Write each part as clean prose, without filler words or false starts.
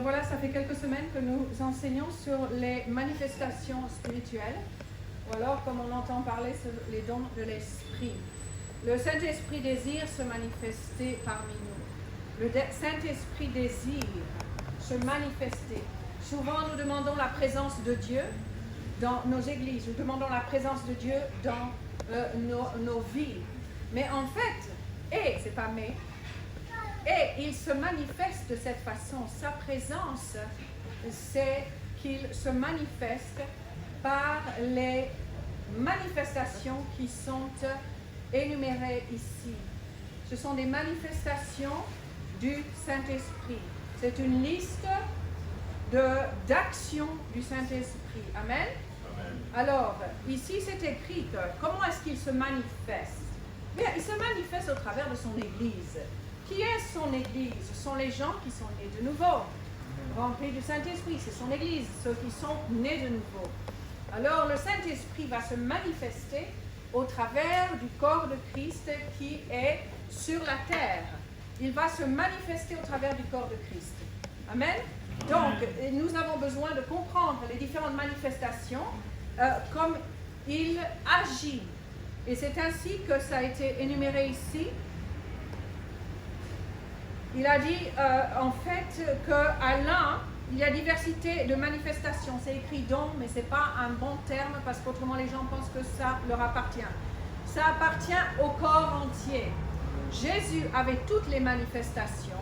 Voilà, ça fait quelques semaines que nous enseignons sur les manifestations spirituelles, ou alors, comme on entend parler, sur les dons de l'Esprit. Le Saint-Esprit désire se manifester parmi nous. Le Saint-Esprit désire se manifester. Souvent, nous demandons la présence de Dieu dans nos églises, nous demandons la présence de Dieu dans nos vies. Mais en fait, c'est pas mais, et il se manifeste de cette façon. Sa présence, c'est qu'il se manifeste par les manifestations qui sont énumérées ici. Ce sont des manifestations du Saint-Esprit. C'est une liste d'actions du Saint-Esprit. Amen. Alors, ici c'est écrit que comment est-ce qu'il se manifeste? Bien, il se manifeste au travers de son Église. Qui est son Église? Ce sont les gens qui sont nés de nouveau, remplis du Saint-Esprit. C'est son Église, ceux qui sont nés de nouveau. Alors, le Saint-Esprit va se manifester au travers du corps de Christ qui est sur la terre. Il va se manifester au travers du corps de Christ. Amen. Donc, nous avons besoin de comprendre les différentes manifestations comme il agit. Et c'est ainsi que ça a été énuméré ici. Il a dit en fait qu'à l'un, il y a diversité de manifestations. C'est écrit don, mais ce n'est pas un bon terme parce qu'autrement les gens pensent que ça leur appartient. Ça appartient au corps entier. Jésus avait toutes les manifestations,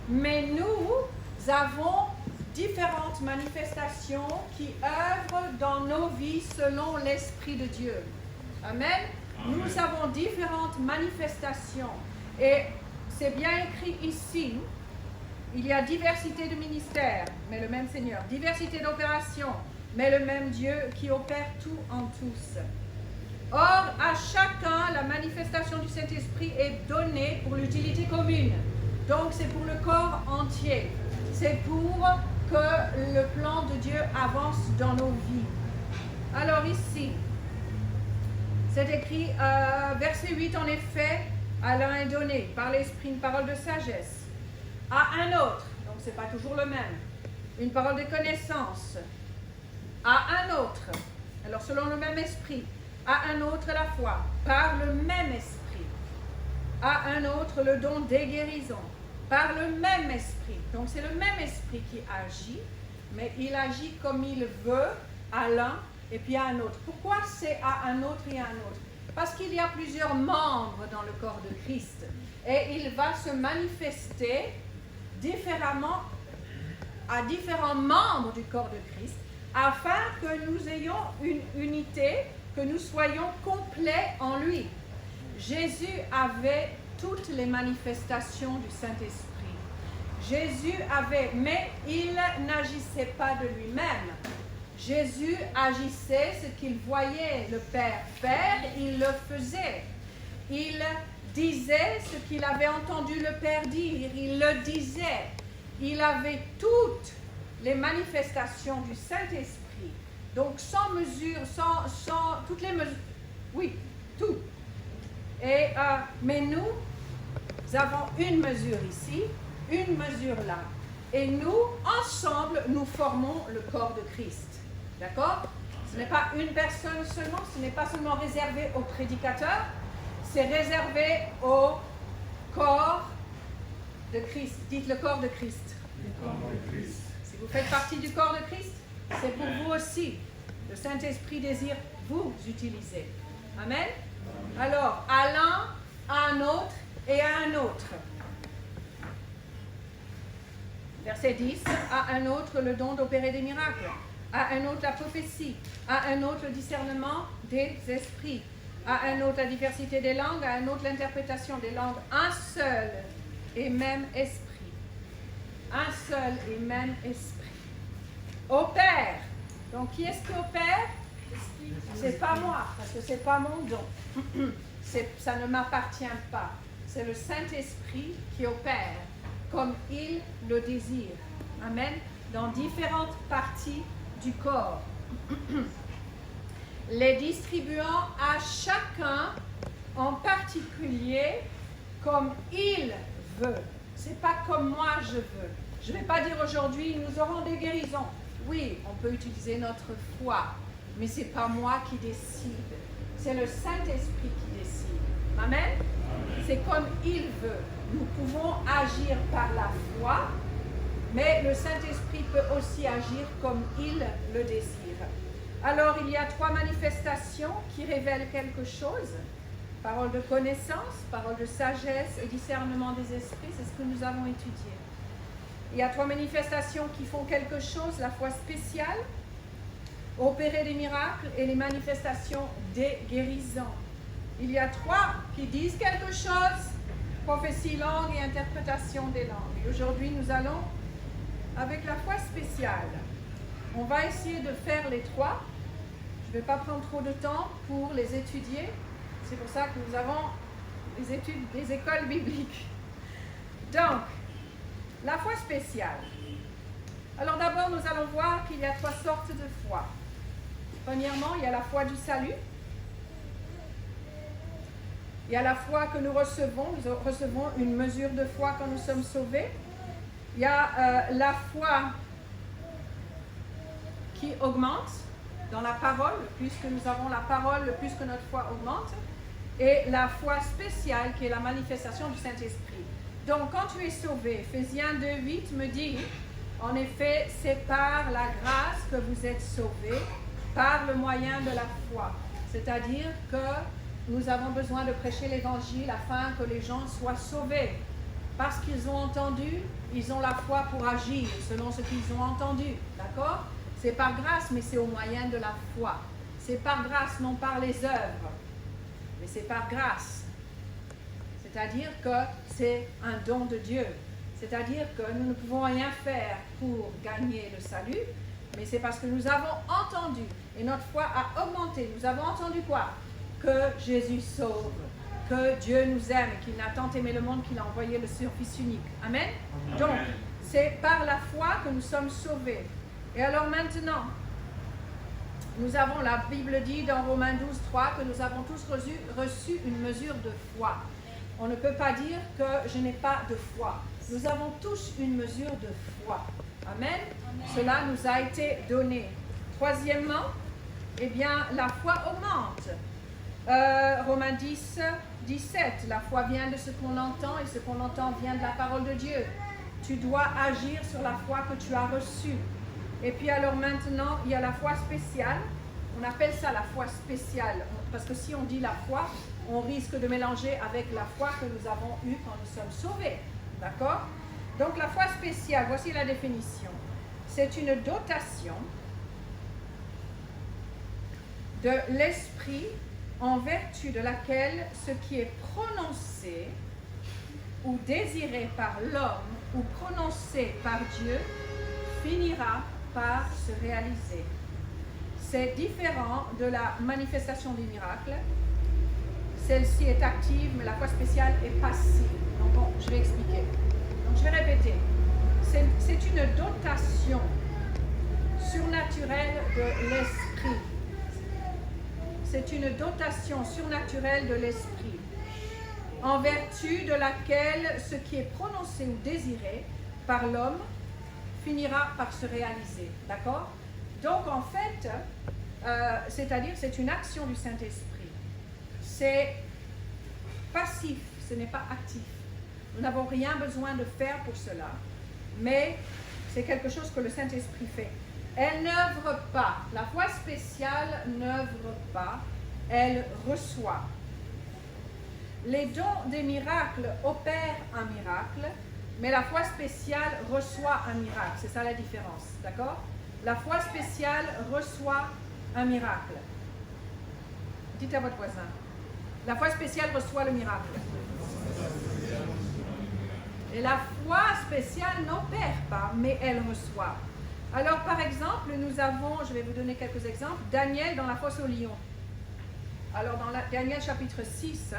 mais nous avons différentes manifestations qui œuvrent dans nos vies selon l'Esprit de Dieu. Amen. Nous avons différentes manifestations. Et c'est bien écrit ici, il y a diversité de ministères, mais le même Seigneur. Diversité d'opérations, mais le même Dieu qui opère tout en tous. Or, à chacun, la manifestation du Saint-Esprit est donnée pour l'utilité commune. Donc, c'est pour le corps entier. C'est pour que le plan de Dieu avance dans nos vies. Alors ici, c'est écrit, verset 8, en effet, à l'un est donné par l'Esprit une parole de sagesse, à un autre, donc ce n'est pas toujours le même, une parole de connaissance, à un autre, alors selon le même Esprit, à un autre la foi, par le même Esprit, à un autre le don des guérisons, par le même Esprit. Donc c'est le même Esprit qui agit, mais il agit comme il veut à l'un et puis à un autre. Pourquoi c'est à un autre et à un autre? Parce qu'il y a plusieurs membres dans le corps de Christ et il va se manifester différemment à différents membres du corps de Christ afin que nous ayons une unité, que nous soyons complets en lui. Jésus avait toutes les manifestations du Saint-Esprit. Jésus avait, mais il n'agissait pas de lui-même. Jésus agissait ce qu'il voyait le Père faire, il le faisait. Il disait ce qu'il avait entendu le Père dire, il le disait. Il avait toutes les manifestations du Saint-Esprit. Donc sans mesure, sans toutes les mesures, oui, tout. Et, mais nous avons une mesure ici, une mesure là. Et nous, ensemble, nous formons le corps de Christ. D'accord? Ce n'est pas une personne seulement, ce n'est pas seulement réservé au prédicateur, c'est réservé au corps de Christ. Dites le corps de Christ. Le corps de Christ. Si vous faites partie du corps de Christ, c'est pour vous aussi. Le Saint-Esprit désire vous utiliser. Amen? Alors, à l'un, à un autre et à un autre. Verset 10, à un autre le don d'opérer des miracles, à un autre la prophétie, à un autre le discernement des esprits, à un autre la diversité des langues, à un autre l'interprétation des langues, un seul et même esprit. Un seul et même esprit. Opère. Donc qui est-ce qui opère? C'est pas moi, parce que c'est pas mon don. Ça ne m'appartient pas. C'est le Saint-Esprit qui opère comme il le désire. Amen. Dans différentes parties du corps. Les distribuant à chacun en particulier comme il veut. C'est pas comme moi je veux. Je ne vais pas dire aujourd'hui, nous aurons des guérisons. Oui, on peut utiliser notre foi, mais ce n'est pas moi qui décide. C'est le Saint-Esprit qui décide. Amen. C'est comme il veut. Nous pouvons agir par la foi, mais le Saint-Esprit peut aussi agir comme il le désire. Alors, il y a 3 manifestations qui révèlent quelque chose. Parole de connaissance, parole de sagesse et discernement des esprits, c'est ce que nous avons étudié. Il y a 3 manifestations qui font quelque chose, la foi spéciale, opérer des miracles et les manifestations des guérisons. Il y a 3 qui disent quelque chose, prophétie, langue et interprétation des langues. Et aujourd'hui, nous allons avec la foi spéciale. On va essayer de faire les 3. Je ne vais pas prendre trop de temps pour les étudier. C'est pour ça que nous avons les études des écoles bibliques. Donc, la foi spéciale. Alors d'abord, nous allons voir qu'il y a 3 sortes de foi. Premièrement, il y a la foi du salut. Il y a la foi que nous recevons une mesure de foi quand nous sommes sauvés. Il y a la foi qui augmente dans la parole. Le plus que nous avons la parole, le plus que notre foi augmente. Et la foi spéciale qui est la manifestation du Saint-Esprit. Donc, quand tu es sauvé, Ephésiens 2:8 me dit, en effet, c'est par la grâce que vous êtes sauvés, par le moyen de la foi. C'est-à-dire que nous avons besoin de prêcher l'Évangile afin que les gens soient sauvés. Parce qu'ils ont entendu, ils ont la foi pour agir selon ce qu'ils ont entendu. D'accord? C'est par grâce, mais c'est au moyen de la foi. C'est par grâce, non par les œuvres. Mais c'est par grâce. C'est-à-dire que c'est un don de Dieu. C'est-à-dire que nous ne pouvons rien faire pour gagner le salut, mais c'est parce que nous avons entendu, et notre foi a augmenté. Nous avons entendu quoi? Que Jésus sauve, que Dieu nous aime, qu'il n'a tant aimé le monde qu'il a envoyé le Son Fils unique. Amen? Amen. Donc, c'est par la foi que nous sommes sauvés. Et alors maintenant, nous avons, la Bible dit dans Romains 12:3 que nous avons tous reçu une mesure de foi. On ne peut pas dire que je n'ai pas de foi. Nous avons tous une mesure de foi. Amen. Amen. Cela nous a été donné. Troisièmement, eh bien, la foi augmente. Romains 10:17, la foi vient de ce qu'on entend et ce qu'on entend vient de la parole de Dieu. Tu dois agir sur la foi que tu as reçue. Et puis alors maintenant, il y a la foi spéciale. On appelle ça la foi spéciale. Parce que si on dit la foi, on risque de mélanger avec la foi que nous avons eue quand nous sommes sauvés. D'accord? Donc la foi spéciale, voici la définition. C'est une dotation de l'esprit en vertu de laquelle ce qui est prononcé ou désiré par l'homme ou prononcé par Dieu finira par se réaliser. C'est différent de la manifestation des miracles. Celle-ci est active, mais la foi spéciale est passive. Donc bon, je vais expliquer. Donc je vais répéter. C'est une dotation surnaturelle de l'esprit. C'est une dotation surnaturelle de l'esprit, en vertu de laquelle ce qui est prononcé ou désiré par l'homme finira par se réaliser. D'accord? Donc en fait, c'est-à-dire c'est une action du Saint-Esprit. C'est passif, ce n'est pas actif. Nous n'avons rien besoin de faire pour cela, mais c'est quelque chose que le Saint-Esprit fait. Elle n'œuvre pas. La foi spéciale n'œuvre pas, elle reçoit. Les dons des miracles opèrent un miracle, mais la foi spéciale reçoit un miracle. C'est ça la différence, d'accord? La foi spéciale reçoit un miracle. Dites à votre voisin. La foi spéciale reçoit le miracle. Et la foi spéciale n'opère pas, mais elle reçoit. Alors, par exemple, nous avons, je vais vous donner quelques exemples, Daniel dans la fosse aux lions. Alors, dans Daniel chapitre 6,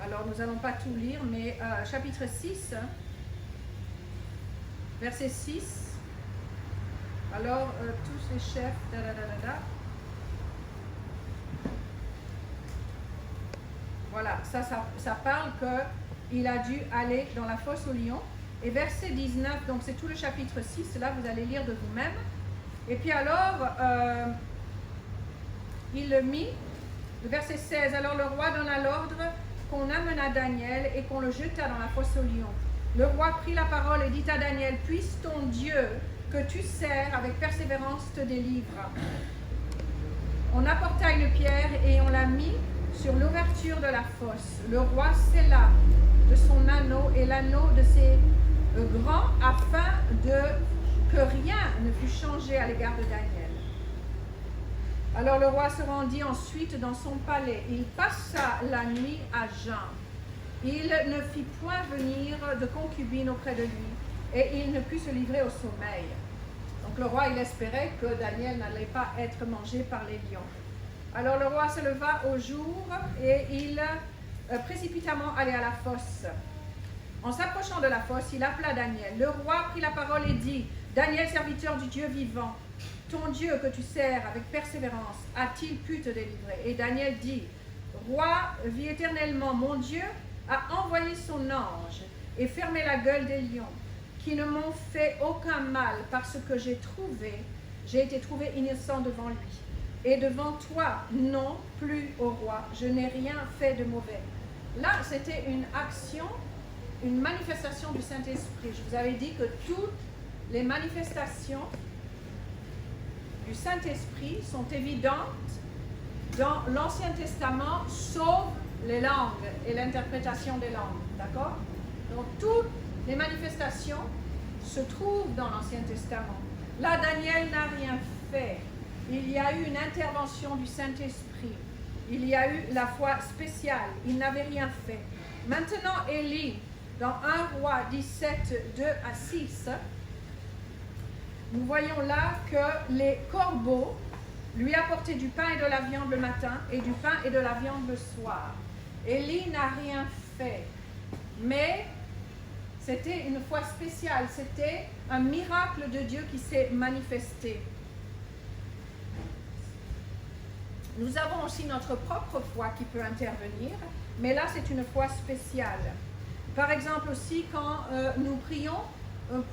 alors nous n'allons pas tout lire, mais chapitre 6, verset 6, Alors, tous les chefs, Voilà, ça parle qu'il a dû aller dans la fosse aux lions. Et verset 19, donc c'est tout le chapitre 6, là vous allez lire de vous-même. Et puis alors, il le mit, le verset 16, alors le roi donna l'ordre qu'on amena Daniel et qu'on le jeta dans la fosse aux lions. Le roi prit la parole et dit à Daniel, puisse ton Dieu que tu sers avec persévérance te délivre. On apporta une pierre et on la mit sur l'ouverture de la fosse. Le roi scella de son anneau et l'anneau de ses grands afin que rien ne fût changé à l'égard de Daniel. Alors le roi se rendit ensuite dans son palais. Il passa la nuit à jeun. Il ne fit point venir de concubine auprès de lui et il ne put se livrer au sommeil. Donc le roi, il espérait que Daniel n'allait pas être mangé par les lions. Alors le roi se leva au jour et il précipitamment allait à la fosse. En s'approchant de la fosse, il appela Daniel. Le roi prit la parole et dit, Daniel, serviteur du Dieu vivant, ton Dieu que tu sers avec persévérance, a-t-il pu te délivrer? Et Daniel dit, Roi, vis éternellement, mon Dieu a envoyé son ange et fermé la gueule des lions, qui ne m'ont fait aucun mal parce que j'ai été trouvé innocent devant lui. Et devant toi, non plus, ô roi, je n'ai rien fait de mauvais. Là, c'était une action, une manifestation du Saint-Esprit. Je vous avais dit que toutes les manifestations du Saint-Esprit sont évidentes dans l'Ancien Testament, sauf les langues et l'interprétation des langues. D'accord? Donc, toutes les manifestations se trouvent dans l'Ancien Testament. Là, Daniel n'a rien fait. Il y a eu une intervention du Saint-Esprit. Il y a eu la foi spéciale. Il n'avait rien fait. Maintenant, Élie, dans 1 Roi 17, 2 à 6, nous voyons là que les corbeaux lui apportaient du pain et de la viande le matin et du pain et de la viande le soir. Élie n'a rien fait. Mais c'était une foi spéciale. C'était un miracle de Dieu qui s'est manifesté. Nous avons aussi notre propre foi qui peut intervenir, mais là c'est une foi spéciale. Par exemple aussi quand nous prions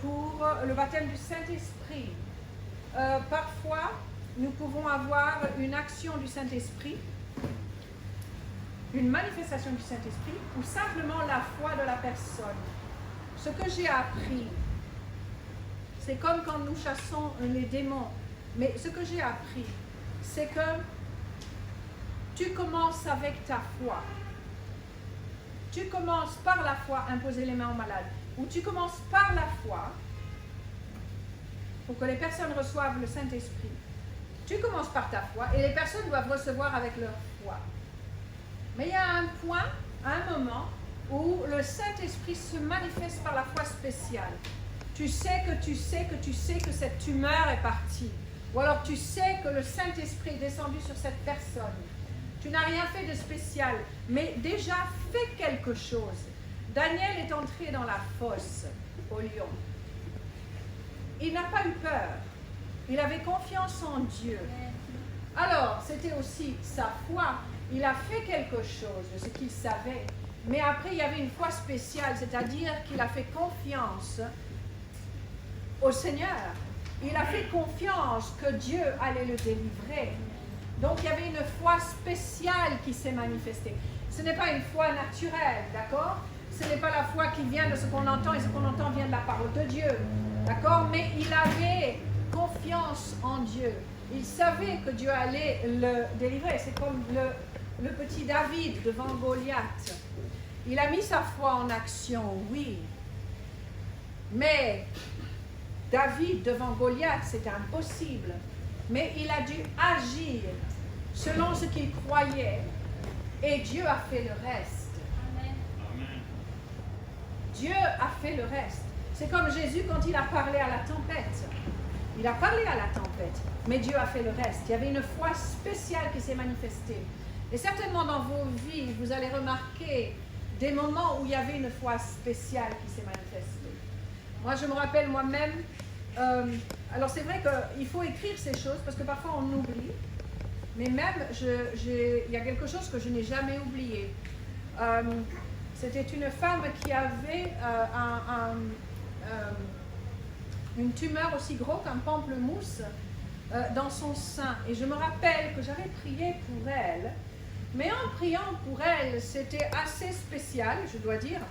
pour le baptême du Saint-Esprit, parfois nous pouvons avoir une action du Saint-Esprit, une manifestation du Saint-Esprit, ou simplement la foi de la personne. Ce que j'ai appris, c'est comme quand nous chassons les démons, mais ce que j'ai appris, c'est que tu commences avec ta foi. Tu commences par la foi à imposer les mains aux malades. Ou tu commences par la foi pour que les personnes reçoivent le Saint-Esprit. Tu commences par ta foi et les personnes doivent recevoir avec leur foi. Mais il y a un point, un moment, où le Saint-Esprit se manifeste par la foi spéciale. Tu sais que cette tumeur est partie. Ou alors tu sais que le Saint-Esprit est descendu sur cette personne. Tu n'as rien fait de spécial, mais déjà fais quelque chose. Daniel est entré dans la fosse au lion. Il n'a pas eu peur. Il avait confiance en Dieu. Alors, c'était aussi sa foi. Il a fait quelque chose de ce qu'il savait. Mais après, il y avait une foi spéciale, c'est-à-dire qu'il a fait confiance au Seigneur. Il a fait confiance que Dieu allait le délivrer. Donc, il y avait une foi spéciale qui s'est manifestée. Ce n'est pas une foi naturelle, d'accord? Ce n'est pas la foi qui vient de ce qu'on entend, et ce qu'on entend vient de la parole de Dieu, d'accord? Mais il avait confiance en Dieu. Il savait que Dieu allait le délivrer. C'est comme le petit David devant Goliath. Il a mis sa foi en action, oui. Mais David devant Goliath, c'était impossible. Mais il a dû agir selon ce qu'il croyait. Et Dieu a fait le reste. Amen. Dieu a fait le reste. C'est comme Jésus quand il a parlé à la tempête. Il a parlé à la tempête, mais Dieu a fait le reste. Il y avait une foi spéciale qui s'est manifestée. Et certainement dans vos vies, vous allez remarquer des moments où il y avait une foi spéciale qui s'est manifestée. Moi, je me rappelle moi-même, alors c'est vrai qu'il faut écrire ces choses parce que parfois on oublie. Mais même, il y a quelque chose que je n'ai jamais oublié. C'était une femme qui avait une tumeur aussi gros qu'un pamplemousse dans son sein. Et je me rappelle que j'avais prié pour elle. Mais en priant pour elle, c'était assez spécial, je dois dire.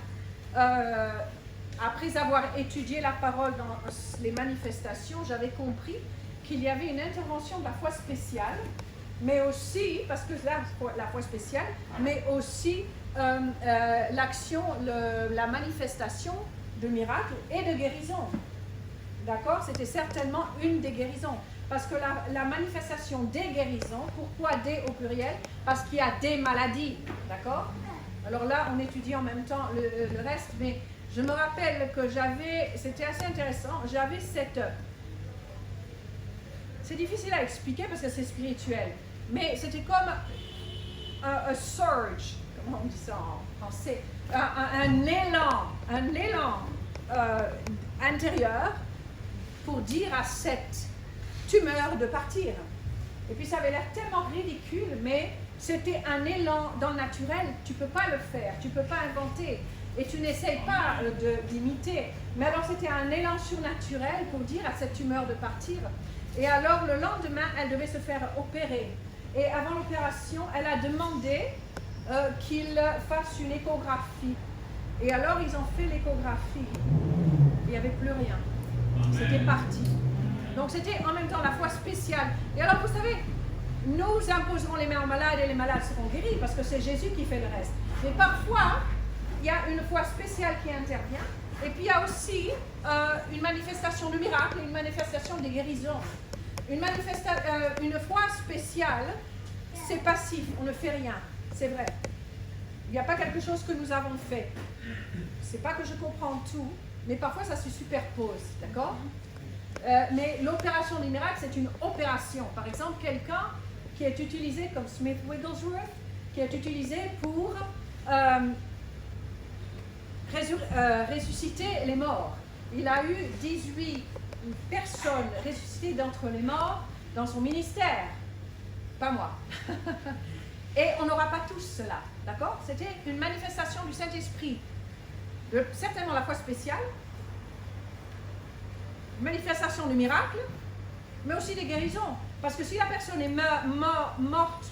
Après avoir étudié la parole dans les manifestations, j'avais compris qu'il y avait une intervention de la foi spéciale, mais aussi, parce que la foi spéciale, mais aussi l'action, la manifestation de miracles et de guérison. D'accord? C'était certainement une des guérisons. Parce que la manifestation des guérisons, pourquoi des au pluriel? Parce qu'il y a des maladies. D'accord? Alors là, on étudie en même temps le reste, mais je me rappelle que c'était assez intéressant, j'avais c'est difficile à expliquer parce que c'est spirituel, mais c'était comme un surge, comment on dit ça en français, un élan intérieur pour dire à cette tumeur de partir. Et puis ça avait l'air tellement ridicule, mais c'était un élan dans le naturel, tu ne peux pas le faire, tu ne peux pas inventer. Et tu n'essayes pas d'imiter. Mais alors c'était un élan surnaturel pour dire à cette tumeur de partir. Et alors le lendemain, elle devait se faire opérer. Et avant l'opération, elle a demandé qu'il fasse une échographie. Et alors ils ont fait l'échographie. Il n'y avait plus rien. C'était parti. Donc c'était en même temps la foi spéciale. Et alors vous savez, nous imposerons les mains aux malades et les malades seront guéris parce que c'est Jésus qui fait le reste. Mais parfois, il y a une foi spéciale qui intervient, et puis il y a aussi une manifestation de miracle et une manifestation de guérison. Une foi spéciale, c'est passif, on ne fait rien, c'est vrai. Il n'y a pas quelque chose que nous avons fait. C'est pas que je comprends tout, mais parfois ça se superpose, d'accord? Mais l'opération du miracle, c'est une opération. Par exemple, quelqu'un qui est utilisé comme Smith Wigglesworth, qui est utilisé pour ressusciter les morts. Il a eu 18 personnes ressuscitées d'entre les morts dans son ministère. Pas moi. Et on n'aura pas tous cela, d'accord? C'était une manifestation du Saint-Esprit. Certainement la foi spéciale, manifestation du miracle, mais aussi des guérisons. Parce que si la personne est morte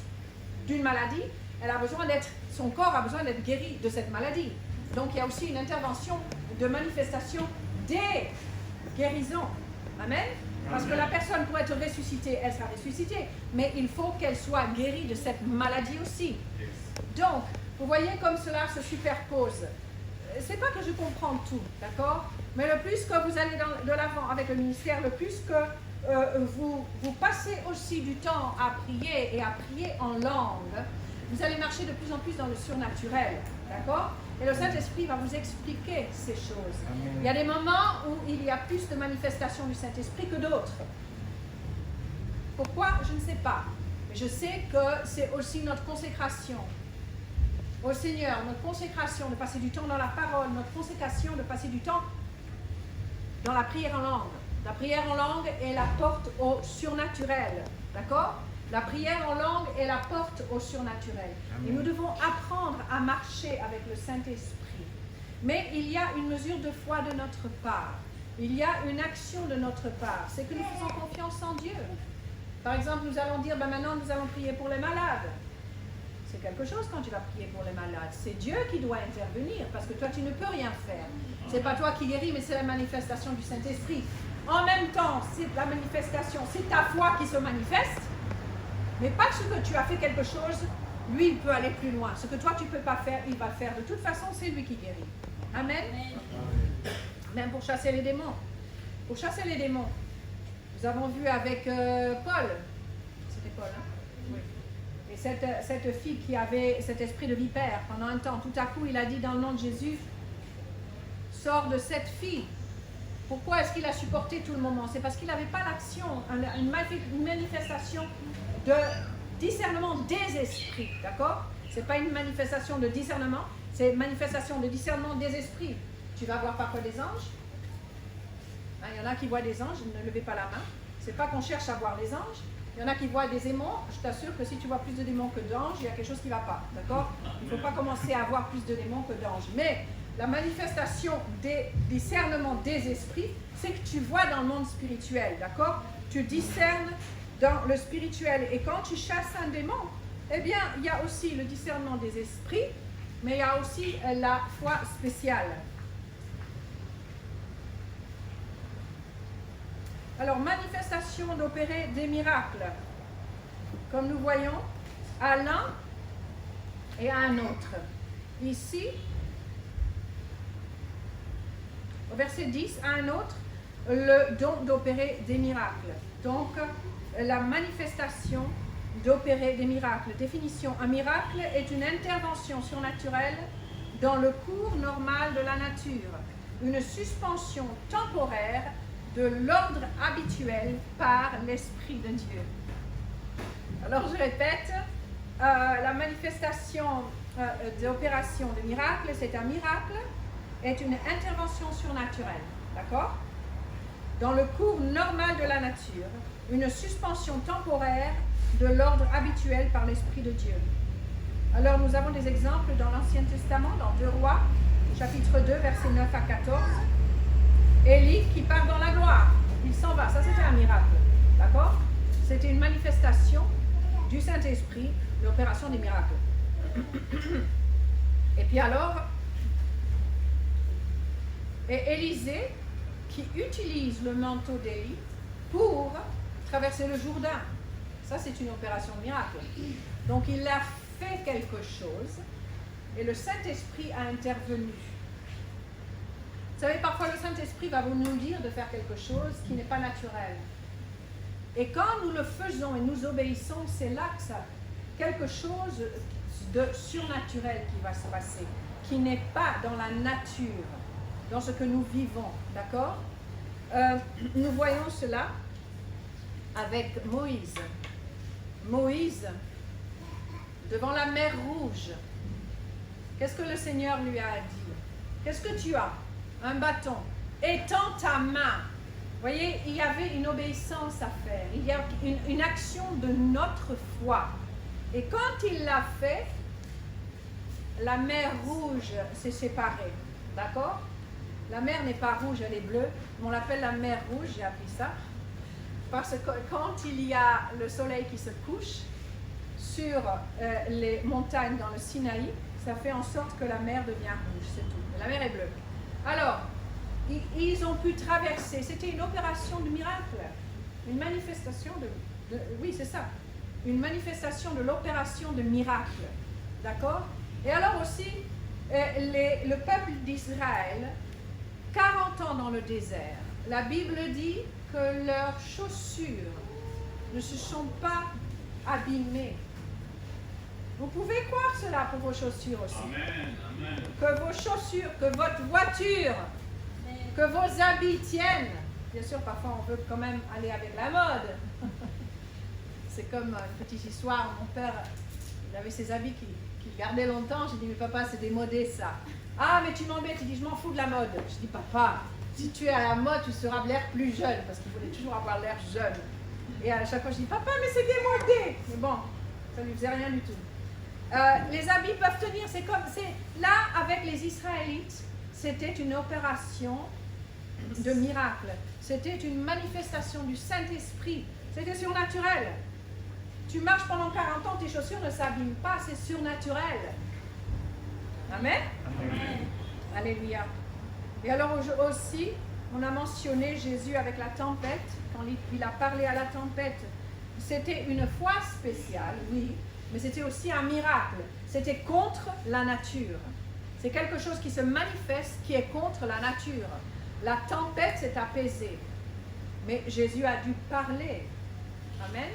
d'une maladie, son corps a besoin d'être guéri de cette maladie. Donc il y a aussi une intervention de manifestation des guérisons. Amen. Parce que la personne, pour être ressuscitée, elle sera ressuscitée, mais il faut qu'elle soit guérie de cette maladie aussi. Donc, vous voyez comme cela se superpose. C'est pas que je comprends tout, d'accord? Mais le plus que vous allez de l'avant avec le ministère, le plus que vous passez aussi du temps à prier et à prier en langue, vous allez marcher de plus en plus dans le surnaturel, d'accord? Et le Saint-Esprit va vous expliquer ces choses. Amen. Il y a des moments où il y a plus de manifestations du Saint-Esprit que d'autres. Pourquoi? Je ne sais pas. Mais je sais que c'est aussi notre consécration au Seigneur, notre consécration de passer du temps dans la parole, notre consécration de passer du temps dans la prière en langue. La prière en langue est la porte au surnaturel, d'accord? La prière en langue est la porte au surnaturel. Amen. Et nous devons apprendre à marcher avec le Saint-Esprit. Mais il y a une mesure de foi de notre part. Il y a une action de notre part. C'est que nous faisons confiance en Dieu. Par exemple, nous allons dire, maintenant nous allons prier pour les malades. C'est quelque chose quand tu vas prier pour les malades. C'est Dieu qui doit intervenir parce que toi, tu ne peux rien faire. Ce n'est pas toi qui guéris, mais c'est la manifestation du Saint-Esprit. En même temps, c'est la manifestation, c'est ta foi qui se manifeste. Mais parce que tu as fait quelque chose, lui, il peut aller plus loin. Ce que toi, tu ne peux pas faire, il va faire. De toute façon, c'est lui qui guérit. Amen. Même pour chasser les démons. Pour chasser les démons. Nous avons vu avec Paul. C'était Paul, hein? Oui. Et cette fille qui avait cet esprit de vipère pendant un temps, tout à coup, il a dit dans le nom de Jésus, sors de cette fille. Pourquoi est-ce qu'il a supporté tout le moment? C'est parce qu'il n'avait pas l'action, une manifestation de discernement des esprits, d'accord? Ce n'est pas une manifestation de discernement, c'est une manifestation de discernement des esprits. Tu vas voir parfois des anges, Hein, il y en a qui voient des anges, ne levez pas la main. C'est pas qu'on cherche à voir les anges. Il y en a qui voient des démons. Je t'assure que si tu vois plus de démons que d'anges, il y a quelque chose qui ne va pas. D'accord? Il ne faut pas commencer à avoir plus de démons que d'anges. Mais la manifestation des discernements des esprits, c'est que tu vois dans le monde spirituel. D'accord? Tu discernes dans le spirituel. Et quand tu chasses un démon, eh bien, il y a aussi le discernement des esprits, mais il y a aussi la foi spéciale. Alors, manifestation d'opérer des miracles, comme nous voyons, à l'un et à un autre. Ici, au verset 10, à un autre, le don d'opérer des miracles. Donc, la manifestation d'opérer des miracles. Définition, un miracle est une intervention surnaturelle dans le cours normal de la nature, une suspension temporaire de l'ordre habituel par l'Esprit de Dieu. Alors je répète, la manifestation d'opération de miracle, c'est un miracle, est une intervention surnaturelle, d'accord? Dans le cours normal de la nature, une suspension temporaire de l'ordre habituel par l'Esprit de Dieu. Alors nous avons des exemples dans l'Ancien Testament, dans 2 Rois, chapitre 2, versets 9 à 14. Élie qui part dans la gloire, il s'en va, ça c'était un miracle, d'accord? C'était une manifestation du Saint-Esprit, l'opération des miracles. Et puis alors, et Élisée qui utilise le manteau d'Élie pour traverser le Jourdain. Ça c'est une opération de miracle. Donc il a fait quelque chose et le Saint-Esprit a intervenu. Vous savez, parfois le Saint-Esprit va nous dire de faire quelque chose qui n'est pas naturel. Et quand nous le faisons et nous obéissons, c'est là que ça, quelque chose de surnaturel qui va se passer, qui n'est pas dans la nature, dans ce que nous vivons, d'accord? Nous voyons cela avec Moïse. Moïse, devant la mer Rouge, qu'est-ce que le Seigneur lui a dit? Qu'est-ce que tu as? Un bâton. Étends ta main. Vous voyez, il y avait une obéissance à faire. Il y a une action de notre foi. Et quand il l'a fait, la mer Rouge s'est séparée. D'accord? La mer n'est pas rouge, elle est bleue. On l'appelle la mer Rouge, j'ai appris ça. Parce que quand il y a le soleil qui se couche sur les montagnes dans le Sinaï, ça fait en sorte que la mer devient rouge, c'est tout. Mais la mer est bleue. Alors, ils ont pu traverser, c'était une opération de miracle, une manifestation oui c'est ça, une manifestation de l'opération de miracle, d'accord? Et alors aussi, le peuple d'Israël, 40 ans dans le désert, la Bible dit que leurs chaussures ne se sont pas abîmées. Vous pouvez croire cela pour vos chaussures aussi. Amen, amen. Que vos chaussures, que votre voiture, que vos habits tiennent. Bien sûr, parfois on veut quand même aller avec la mode. C'est comme une petite histoire. Mon père, il avait ses habits qu'il gardait longtemps. J'ai dit, mais papa, c'est démodé ça. Ah, mais tu m'embêtes. Il dit, je m'en fous de la mode. Je dis, papa, si tu es à la mode, tu seras l'air plus jeune. Parce qu'il voulait toujours avoir l'air jeune. Et à chaque fois, je dis, papa, mais c'est démodé. Mais bon, ça ne lui faisait rien du tout. Les habits peuvent tenir, c'est là avec les Israélites, c'était une opération de miracle, c'était une manifestation du Saint-Esprit, c'était surnaturel. Tu marches pendant 40 ans, tes chaussures ne s'abîment pas, c'est surnaturel. Amen? Amen. Alléluia. Et alors aussi, on a mentionné Jésus avec la tempête, quand il a parlé à la tempête, c'était une foi spéciale, oui. Mais c'était aussi un miracle. C'était contre la nature. C'est quelque chose qui se manifeste, qui est contre la nature. La tempête s'est apaisée. Mais Jésus a dû parler. Amen.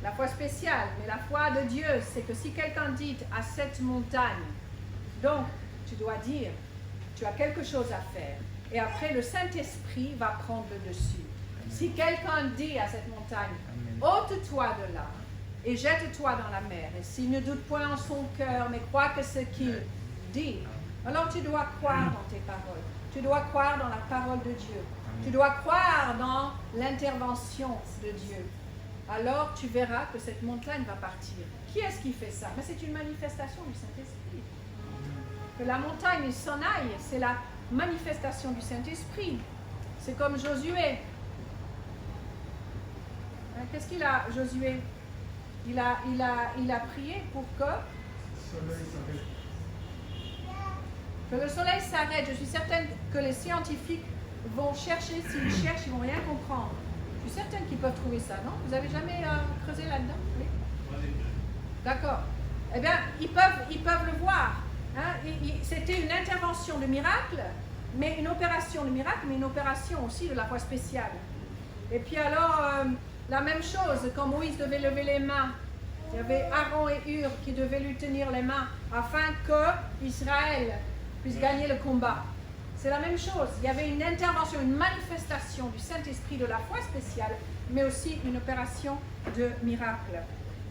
La foi spéciale, mais la foi de Dieu, c'est que si quelqu'un dit à cette montagne, donc tu dois dire, tu as quelque chose à faire. Et après, le Saint-Esprit va prendre le dessus. Si quelqu'un dit à cette montagne, ôte-toi de là, et jette-toi dans la mer. Et s'il ne doute point en son cœur, mais croit que ce qu'il dit, alors tu dois croire dans tes paroles. Tu dois croire dans la parole de Dieu. Tu dois croire dans l'intervention de Dieu. Alors tu verras que cette montagne va partir. Qui est-ce qui fait ça? Mais c'est une manifestation du Saint-Esprit. Que la montagne s'en aille, c'est la manifestation du Saint-Esprit. C'est comme Josué. Qu'est-ce qu'il a, Josué? Il a prié pour que le soleil s'arrête. Je suis certaine que les scientifiques vont chercher, s'ils cherchent, ils ne vont rien comprendre. Je suis certaine qu'ils peuvent trouver ça, non? Vous n'avez jamais creusé là-dedans? Oui. D'accord. Eh bien, ils peuvent le voir. Hein? C'était une intervention de miracle, mais une opération de miracle, mais une opération aussi de la foi spéciale. Et puis alors, la même chose, quand Moïse devait lever les mains, il y avait Aaron et Hur qui devaient lui tenir les mains afin que Israël puisse gagner le combat. C'est la même chose. Il y avait une intervention, une manifestation du Saint-Esprit de la foi spéciale, mais aussi une opération de miracle.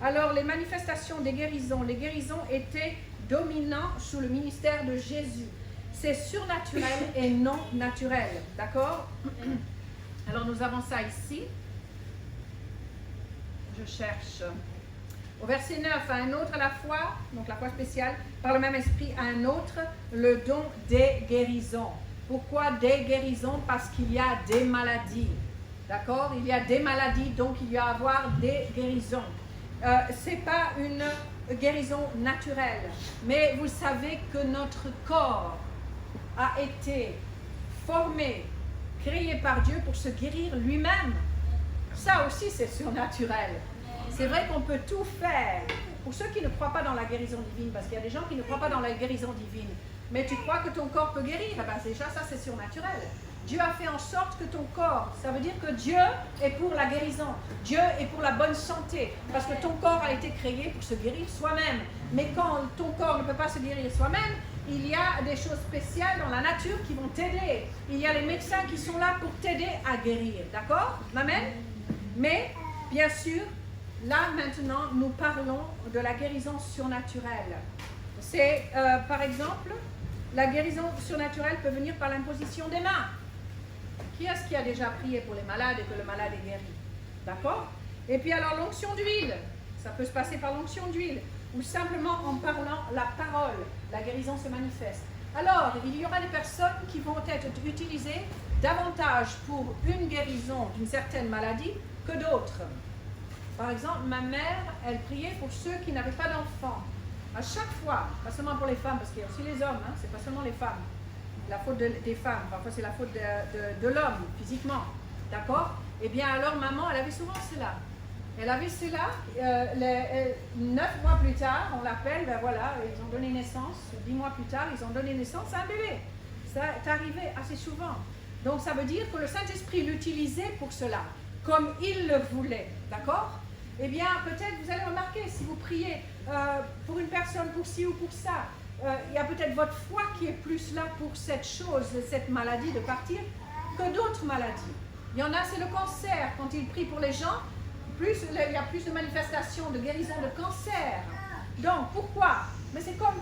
Alors, les manifestations des guérisons, les guérisons étaient dominants sous le ministère de Jésus. C'est surnaturel et non naturel. D'accord? Alors, nous avons ça ici. Je cherche. Au verset 9, à un autre à la fois, donc la foi spéciale, par le même esprit, à un autre, le don des guérisons. Pourquoi des guérisons? Parce qu'il y a des maladies. D'accord? Il y a des maladies, donc il y a à avoir des guérisons. Ce n'est pas une guérison naturelle, mais vous savez que notre corps a été formé, créé par Dieu pour se guérir lui-même. Ça aussi, c'est surnaturel. C'est vrai qu'on peut tout faire. Pour ceux qui ne croient pas dans la guérison divine, parce qu'il y a des gens qui ne croient pas dans la guérison divine, mais tu crois que ton corps peut guérir, eh ben déjà ça c'est surnaturel. Dieu a fait en sorte que ton corps, ça veut dire que Dieu est pour la guérison, Dieu est pour la bonne santé, parce que ton corps a été créé pour se guérir soi-même. Mais quand ton corps ne peut pas se guérir soi-même, il y a des choses spéciales dans la nature qui vont t'aider. Il y a les médecins qui sont là pour t'aider à guérir, d'accord? Amen? Mais, bien sûr, là maintenant, nous parlons de la guérison surnaturelle. C'est, par exemple, la guérison surnaturelle peut venir par l'imposition des mains. Qui est-ce qui a déjà prié pour les malades et que le malade est guéri? D'accord? Et puis alors l'onction d'huile, ça peut se passer par l'onction d'huile, ou simplement en parlant la parole, la guérison se manifeste. Alors, il y aura des personnes qui vont être utilisées davantage pour une guérison d'une certaine maladie que d'autres. Par exemple, ma mère, elle priait pour ceux qui n'avaient pas d'enfants. À chaque fois, pas seulement pour les femmes, parce qu'il y a aussi les hommes, hein, c'est pas seulement les femmes. La faute des femmes, parfois c'est la faute de l'homme, physiquement. D'accord? Eh bien alors, maman, elle avait souvent cela. Elle avait cela, 9 mois plus tard, on l'appelle, ben voilà, ils ont donné naissance, 10 mois plus tard, ils ont donné naissance à un bébé. Ça est arrivé assez souvent. Donc ça veut dire que le Saint-Esprit l'utilisait pour cela, comme il le voulait. D'accord? Eh bien, peut-être vous allez remarquer, si vous priez pour une personne, pour ci ou pour ça, il y a peut-être votre foi qui est plus là pour cette chose, cette maladie de partir, que d'autres maladies. Il y en a, c'est le cancer. Quand il prie pour les gens, il y a plus de manifestations de guérison de cancer. Donc, pourquoi? Mais c'est comme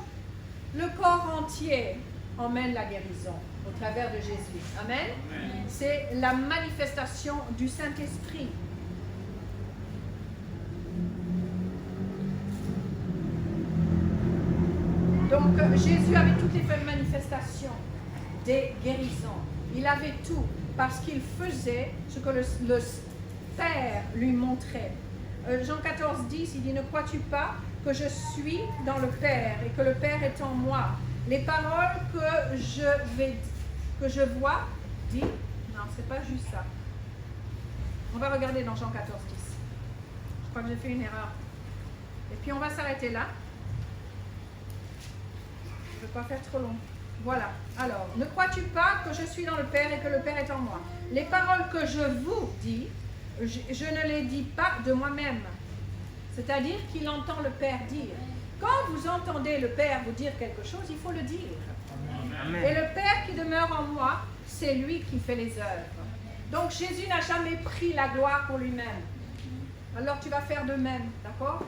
le corps entier emmène la guérison au travers de Jésus. Amen? C'est la manifestation du Saint-Esprit. Donc Jésus avait toutes les manifestations des guérisons. Il avait tout parce qu'il faisait ce que le Père lui montrait. Jean 14, 10, il dit « Ne crois-tu pas que je suis dans le Père et que le Père est en moi? Les paroles que je vois, dit... » Non, c'est pas juste ça. On va regarder dans Jean 14, 10. Je crois que j'ai fait une erreur. Et puis on va s'arrêter là. Je ne veux pas faire trop long. Voilà. Alors, ne crois-tu pas que je suis dans le Père et que le Père est en moi? Les paroles que je vous dis, je ne les dis pas de moi-même. C'est-à-dire qu'il entend le Père dire. Quand vous entendez le Père vous dire quelque chose, il faut le dire. Amen. Et le Père qui demeure en moi, c'est lui qui fait les œuvres. Donc Jésus n'a jamais pris la gloire pour lui-même. Alors tu vas faire de même, d'accord?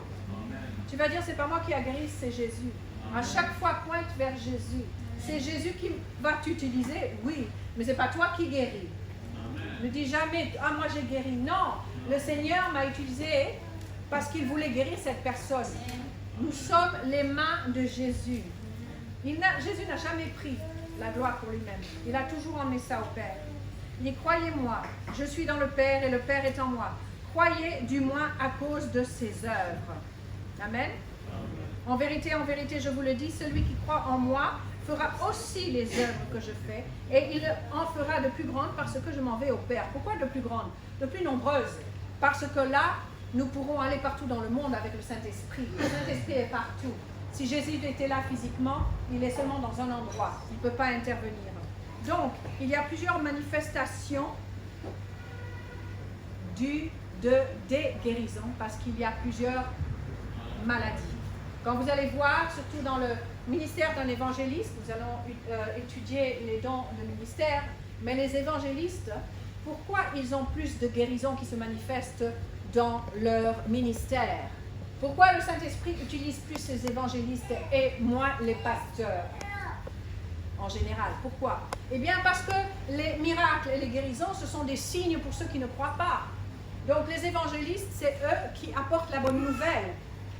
Tu vas dire, c'est pas moi qui a guéri, c'est Jésus. À chaque fois, pointe vers Jésus. C'est Jésus qui va t'utiliser, oui, mais ce n'est pas toi qui guéris. Ne dis jamais, ah moi j'ai guéri. Non, le Seigneur m'a utilisé parce qu'il voulait guérir cette personne. Nous sommes les mains de Jésus. Jésus n'a jamais pris la gloire pour lui-même. Il a toujours emmené ça au Père. Il dit, croyez-moi, je suis dans le Père et le Père est en moi. Croyez du moins à cause de ses œuvres. Amen. En vérité, je vous le dis, celui qui croit en moi fera aussi les œuvres que je fais et il en fera de plus grandes parce que je m'en vais au Père. Pourquoi de plus grandes? De plus nombreuses. Parce que là, nous pourrons aller partout dans le monde avec le Saint-Esprit. Le Saint-Esprit est partout. Si Jésus était là physiquement, il est seulement dans un endroit. Il ne peut pas intervenir. Donc, il y a plusieurs manifestations des guérisons parce qu'il y a plusieurs maladies. Quand vous allez voir, surtout dans le ministère d'un évangéliste, nous allons étudier les dons de ministère, mais les évangélistes, pourquoi ils ont plus de guérisons qui se manifestent dans leur ministère? Pourquoi le Saint-Esprit utilise plus les évangélistes et moins les pasteurs en général? Pourquoi? Eh bien parce que les miracles et les guérisons, ce sont des signes pour ceux qui ne croient pas. Donc les évangélistes, c'est eux qui apportent la bonne nouvelle.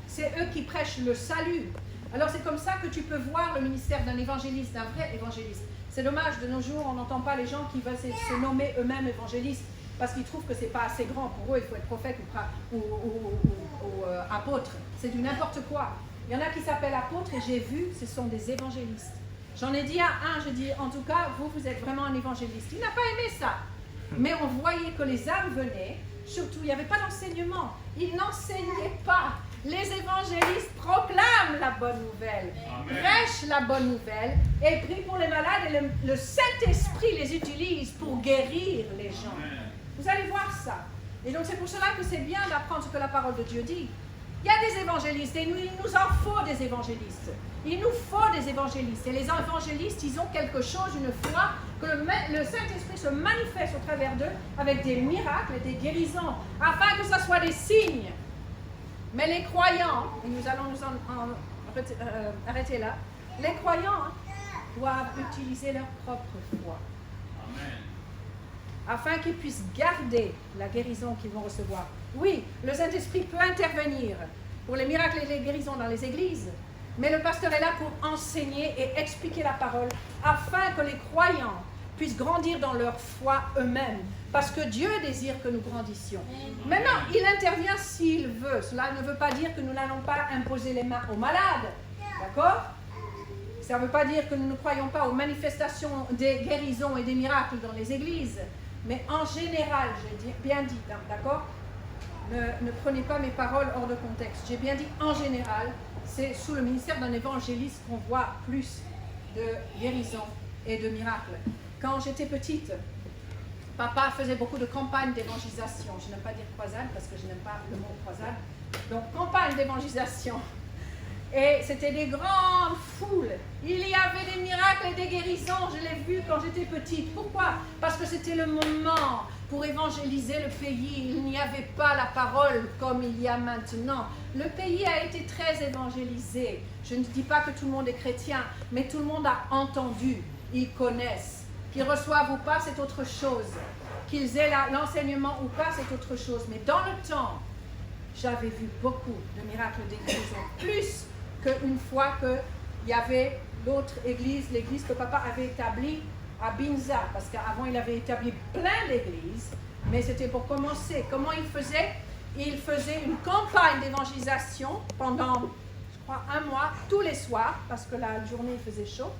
C'est eux qui prêchent le salut. Alors c'est comme ça que tu peux voir le ministère d'un évangéliste, d'un vrai évangéliste. C'est dommage, de nos jours, on n'entend pas les gens qui veulent se nommer eux-mêmes évangélistes parce qu'ils trouvent que ce n'est pas assez grand. Pour eux, il faut être prophète ou apôtre. C'est du n'importe quoi. Il y en a qui s'appellent apôtres et j'ai vu, ce sont des évangélistes. J'en ai dit à un, je dis, en tout cas, vous êtes vraiment un évangéliste. Il n'a pas aimé ça. Mais on voyait que les âmes venaient, surtout, il n'y avait pas d'enseignement. Ils n'enseignaient pas. Les évangélistes proclament la bonne nouvelle, prêchent la bonne nouvelle et prient pour les malades et le Saint-Esprit les utilise pour guérir les gens. Vous allez voir ça. Et donc c'est pour cela que c'est bien d'apprendre ce que la parole de Dieu dit. Il y a des évangélistes et il nous en faut des évangélistes. Il nous faut des évangélistes. Et les évangélistes, ils ont quelque chose, une foi, que le Saint-Esprit se manifeste au travers d'eux avec des miracles et des guérisons, afin que ce soit des signes. Mais les croyants, et nous allons arrêter là, les croyants doivent utiliser leur propre foi. Amen. Afin qu'ils puissent garder la guérison qu'ils vont recevoir. Oui, le Saint-Esprit peut intervenir pour les miracles et les guérisons dans les églises, mais le pasteur est là pour enseigner et expliquer la parole afin que les croyants puissent grandir dans leur foi eux-mêmes. Parce que Dieu désire que nous grandissions. Maintenant, il intervient s'il veut. Cela ne veut pas dire que nous n'allons pas imposer les mains aux malades. D'accord? Ça ne veut pas dire que nous ne croyons pas aux manifestations des guérisons et des miracles dans les églises. Mais en général, j'ai bien dit, d'accord? Ne prenez pas mes paroles hors de contexte. J'ai bien dit en général, c'est sous le ministère d'un évangéliste qu'on voit plus de guérisons et de miracles. Quand j'étais petite, papa faisait beaucoup de campagnes d'évangélisation. Je n'aime pas dire croisade parce que je n'aime pas le mot croisade. Donc, campagne d'évangélisation. Et c'était des grandes foules. Il y avait des miracles et des guérisons. Je l'ai vu quand j'étais petite. Pourquoi? Parce que c'était le moment pour évangéliser le pays. Il n'y avait pas la parole comme il y a maintenant. Le pays a été très évangélisé. Je ne dis pas que tout le monde est chrétien, mais tout le monde a entendu. Ils connaissent. Qu'ils reçoivent ou pas, c'est autre chose. Qu'ils aient l'enseignement ou pas, c'est autre chose. Mais dans le temps, j'avais vu beaucoup de miracles et de guérisons. Plus qu'une fois qu'il y avait l'autre église, l'église que papa avait établie à Binza. Parce qu'avant, il avait établi plein d'églises. Mais c'était pour commencer. Comment il faisait? Il faisait une campagne d'évangélisation pendant, je crois, 1 mois, tous les soirs, parce que la journée, il faisait chaud.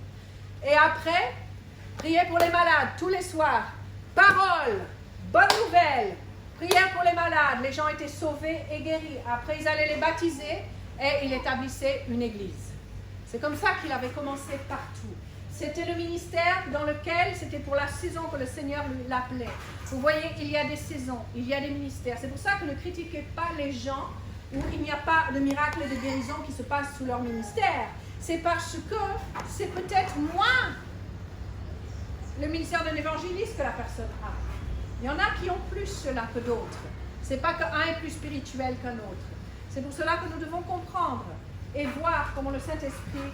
Et après, prier pour les malades tous les soirs. Parole, bonne nouvelle, prière pour les malades. Les gens étaient sauvés et guéris. Après, ils allaient les baptiser et il établissait une église. C'est comme ça qu'il avait commencé partout. C'était le ministère dans lequel, c'était pour la saison que le Seigneur l'appelait. Vous voyez, il y a des saisons, il y a des ministères. C'est pour ça que ne critiquez pas les gens où il n'y a pas de miracles et de guérison qui se passent sous leur ministère. C'est parce que c'est peut-être moins le ministère d'un évangéliste que la personne a. Il y en a qui ont plus cela que d'autres. Ce n'est pas qu'un est plus spirituel qu'un autre. C'est pour cela que nous devons comprendre et voir comment le Saint-Esprit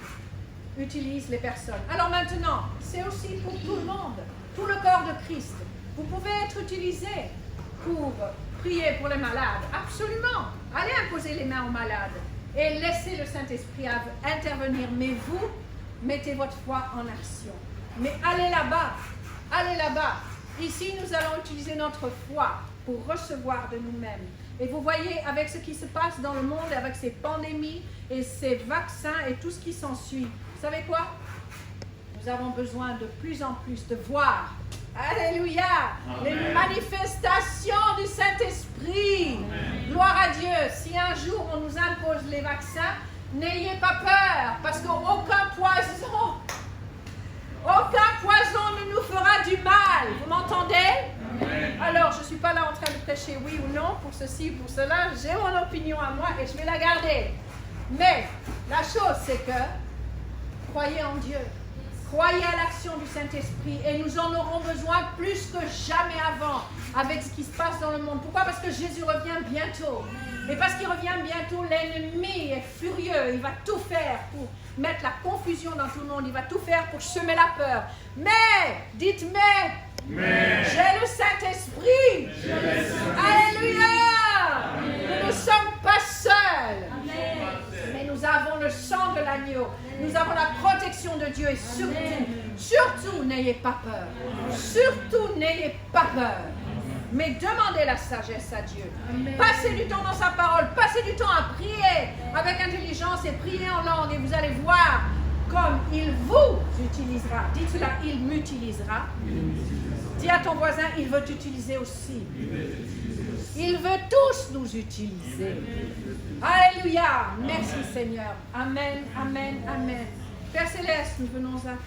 utilise les personnes. Alors maintenant, c'est aussi pour tout le monde, tout le corps de Christ. Vous pouvez être utilisé pour prier pour les malades. Absolument. Allez imposer les mains aux malades et laissez le Saint-Esprit intervenir. Mais vous, mettez votre foi en action. Mais allez là-bas. Allez là-bas. Ici, nous allons utiliser notre foi pour recevoir de nous-mêmes. Et vous voyez, avec ce qui se passe dans le monde, avec ces pandémies et ces vaccins et tout ce qui s'ensuit, vous savez quoi? Nous avons besoin de plus en plus de voir, alléluia, les manifestations du Saint-Esprit. Gloire à Dieu. Si un jour on nous impose les vaccins, n'ayez pas peur, parce qu'aucun poison ne nous fera du mal. Vous m'entendez? Alors, je ne suis pas là en train de prêcher oui ou non, pour ceci, pour cela. J'ai mon opinion à moi et je vais la garder. Mais la chose, c'est que croyez en Dieu. Croyez à l'action du Saint-Esprit et nous en aurons besoin plus que jamais avant avec ce qui se passe dans le monde. Pourquoi? Parce que Jésus revient bientôt. Et parce qu'il revient bientôt, l'ennemi est furieux. Il va tout faire pour mettre la confusion dans tout le monde. Il va tout faire pour semer la peur. Mais, dites mais, j'ai le Saint-Esprit. Alléluia. Nous ne sommes pas seuls. Mais nous avons le sang de l'agneau. Nous avons la protection de Dieu. Et surtout, n'ayez pas peur. Surtout, n'ayez pas peur. Mais demandez la sagesse à Dieu. Passez du temps dans sa parole. Passez du temps à prier avec intelligence et prier en langue. Et vous allez voir comme il vous utilisera. Dites cela, il m'utilisera. Dis à ton voisin, il veut t'utiliser aussi. Il veut tous nous utiliser. Alléluia. Merci Seigneur. Amen, amen, amen. Père Céleste, nous venons à